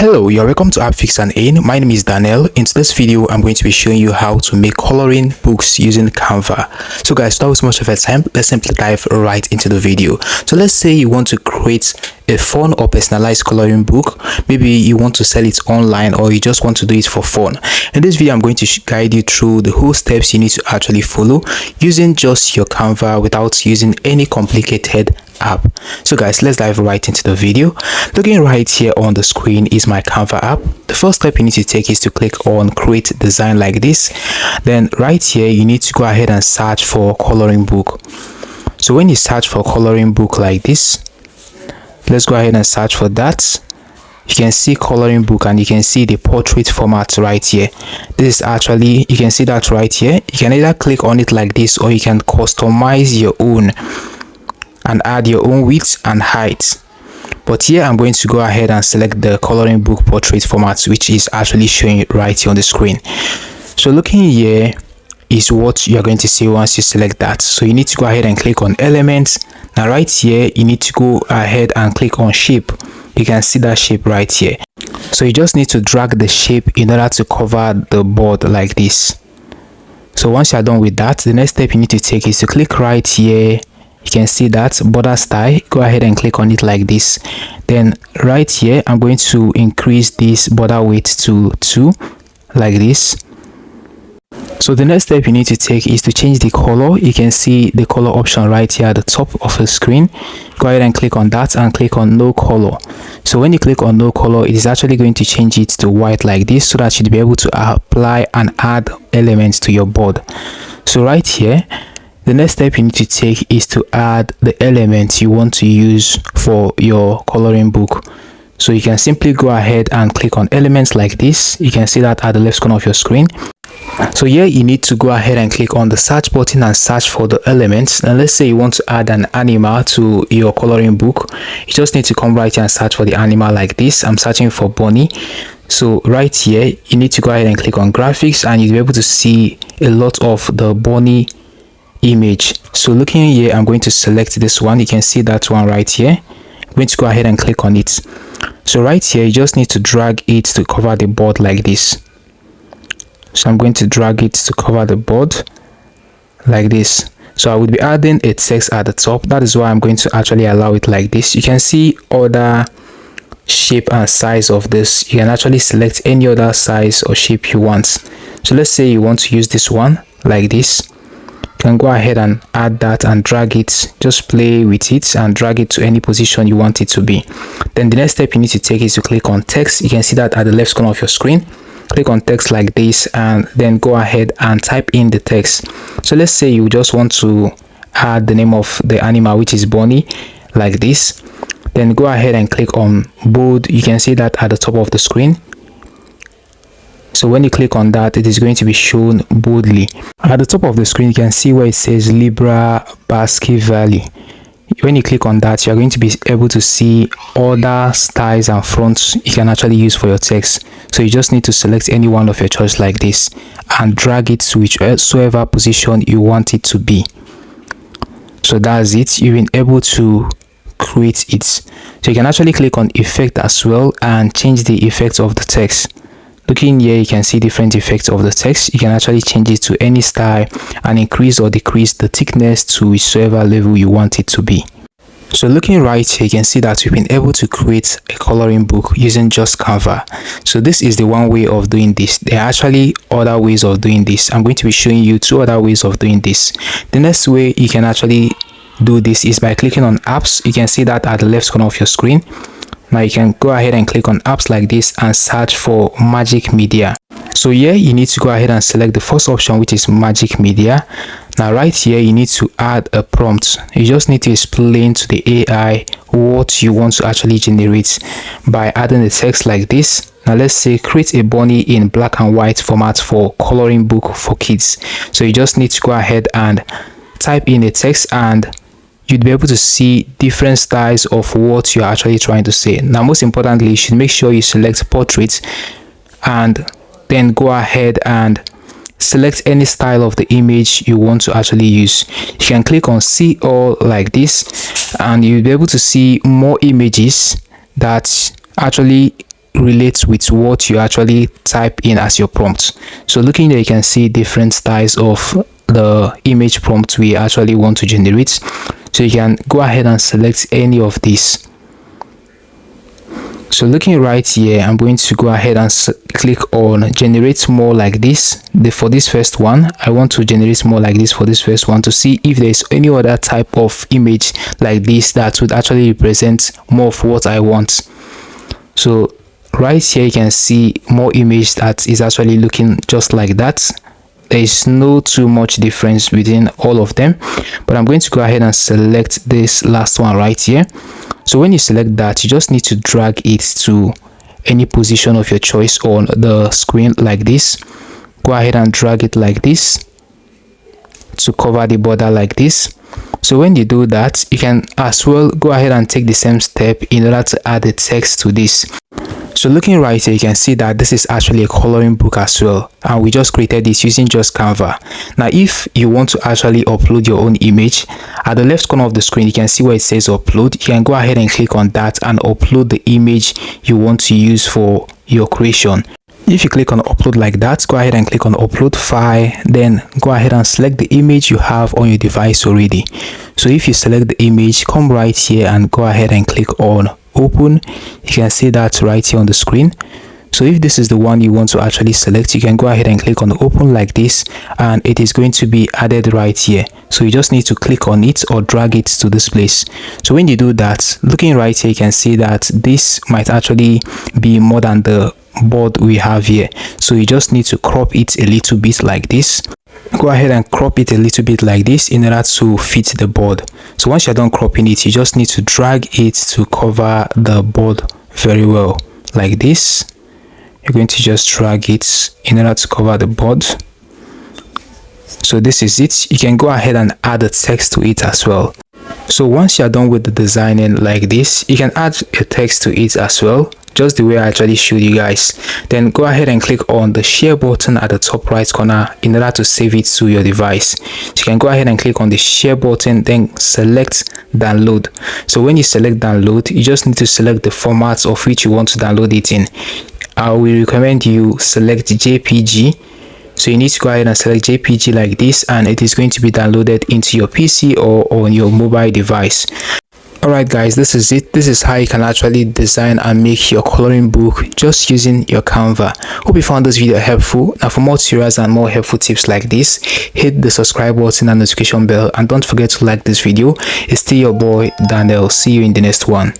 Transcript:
Hello, you're welcome to AppFix and In. My name is Daniel. In today's video, I'm going to be showing you how to make coloring books using Canva. So guys, without much of a time, let's simply dive right into the video. So let's say you want to create a fun or personalized coloring book. Maybe you want to sell it online or you just want to do it for fun. In this video, I'm going to guide you through the whole steps you need to actually follow using just your Canva without using any complicated app. So guys, let's dive right into the video. Looking right here on the screen is my Canva app. The first step you need to take is to click on create design like this. Then right here you need to go ahead and search for coloring book. So when you search for coloring book like this, let's go ahead and search for that. You can see coloring book and you can see the portrait format right here. This is actually, you can see that right here. You can either click on it like this or you can customize your own and add your own width and height. But here I'm going to go ahead and select the coloring book portrait format, which is actually showing it right here on the screen. So looking here is what you're going to see once you select that. So you need to go ahead and click on elements. Now right here you need to go ahead and click on shape. You can see that shape right here. So you just need to drag the shape in order to cover the board like this. So once you're done with that, the next step you need to take is to click right here. You can see that border style. Go ahead and click on it like this. Then right here I'm going to increase this border weight to 2 like this. So the next step you need to take is to change the color. You can see the color option right here at the top of the screen. Go ahead and click on that and click on no color. So when you click on no color, it is actually going to change it to white like this so that you'll be able to apply and add elements to your board. So right here, the next step you need to take is to add the elements you want to use for your coloring book. So you can simply go ahead and click on elements like this. You can see that at the left corner of your screen. So here you need to go ahead and click on the search button and search for the elements. And let's say you want to add an animal to your coloring book. You just need to come right here and search for the animal like this. I'm searching for bunny. So right here you need to go ahead and click on graphics and you'll be able to see a lot of the bunny image. So looking here, I'm going to select this one. You can see that one right here. I'm going to go ahead and click on it. So right here you just need to drag it to cover the board like this. So I'm going to drag it to cover the board like this. So I would be adding a text at the top. That is why I'm going to actually allow it like this. You can see other shape and size of this. You can actually select any other size or shape you want. So let's say you want to use this one like this. You can go ahead and add that and drag it. Just play with it and drag it to any position you want it to be. Then the next step you need to take is to click on text. You can see that at the left corner of your screen. Click on text like this and then go ahead and type in the text. So let's say you just want to add the name of the animal, which is bunny, like this. Then go ahead and click on bold. You can see that at the top of the screen. So when you click on that, it is going to be shown boldly. At the top of the screen, you can see where it says Libra basket value. When you click on that, you're going to be able to see other styles and fonts you can actually use for your text. So you just need to select any one of your choice like this and drag it to whichever position you want it to be. So that's it. You've been able to create it. So you can actually click on effect as well and change the effect of the text. Looking here, you can see different effects of the text. You can actually change it to any style and increase or decrease the thickness to whichever level you want it to be. So looking right here, you can see that we've been able to create a coloring book using just Canva. So this is the one way of doing this. There are actually other ways of doing this. I'm going to be showing you 2 other ways of doing this. The next way you can actually do this is by clicking on apps. You can see that at the left corner of your screen. Now you can go ahead and click on apps like this and search for Magic Media. So here you need to go ahead and select the first option, which is Magic Media. Now right here you need to add a prompt. You just need to explain to the AI what you want to actually generate by adding the text like this. Now let's say create a bunny in black and white format for coloring book for kids. So you just need to go ahead and type in a text and you'd be able to see different styles of what you're actually trying to say. Now most importantly, you should make sure you select portrait and then go ahead and select any style of the image you want to actually use. You can click on see all like this and you'll be able to see more images that actually relates with what you actually type in as your prompt. So looking there, you can see different styles of the image prompt we actually want to generate. So you can go ahead and select any of these. So looking right here, I'm going to go ahead and click on generate more like this. For this first one, I want to generate more like this for this first one to see if there's any other type of image like this that would actually represent more of what I want. So right here, you can see more image that is actually looking just like that. There is no too much difference between all of them, but I'm going to go ahead and select this last one right here. So when you select that, you just need to drag it to any position of your choice on the screen like this. Go ahead and drag it like this to cover the border like this. So when you do that, you can as well go ahead and take the same step in order to add the text to this. So looking right here, you can see that this is actually a coloring book as well, and we just created this using just Canva. Now if you want to actually upload your own image, at the left corner of the screen you can see where it says upload. You can go ahead and click on that and upload the image you want to use for your creation. If you click on upload like that, go ahead and click on upload file, then go ahead and select the image you have on your device already. So if you select the image, come right here and go ahead and click on open. You can see that right here on the screen. So if this is the one you want to actually select, you can go ahead and click on open like this, and it is going to be added right here. So you just need to click on it or drag it to this place. So when you do that, looking right here, you can see that this might actually be more than the board we have here. So you just need to crop it a little bit like this. Go ahead and crop it a little bit like this in order to fit the board. So once you're done cropping it, you just need to drag it to cover the board very well like this. You're going to just drag it in order to cover the board. So this is it. You can go ahead and add a text to it as well. So once you're done with the designing like this, you can add a text to it as well, just the way I actually showed you guys. Then go ahead and click on the share button at the top right corner in order to save it to your device. So you can go ahead and click on the share button, then select download. So when you select download, you just need to select the format of which you want to download it in. I will recommend you select JPG. So you need to go ahead and select JPG like this, and it is going to be downloaded into your PC or on your mobile device. Alright guys, this is it. This is how you can actually design and make your coloring book just using your Canva. Hope you found this video helpful. Now for more tutorials and more helpful tips like this, hit the subscribe button and notification bell, and don't forget to like this video. It's still your boy Daniel. See you in the next one.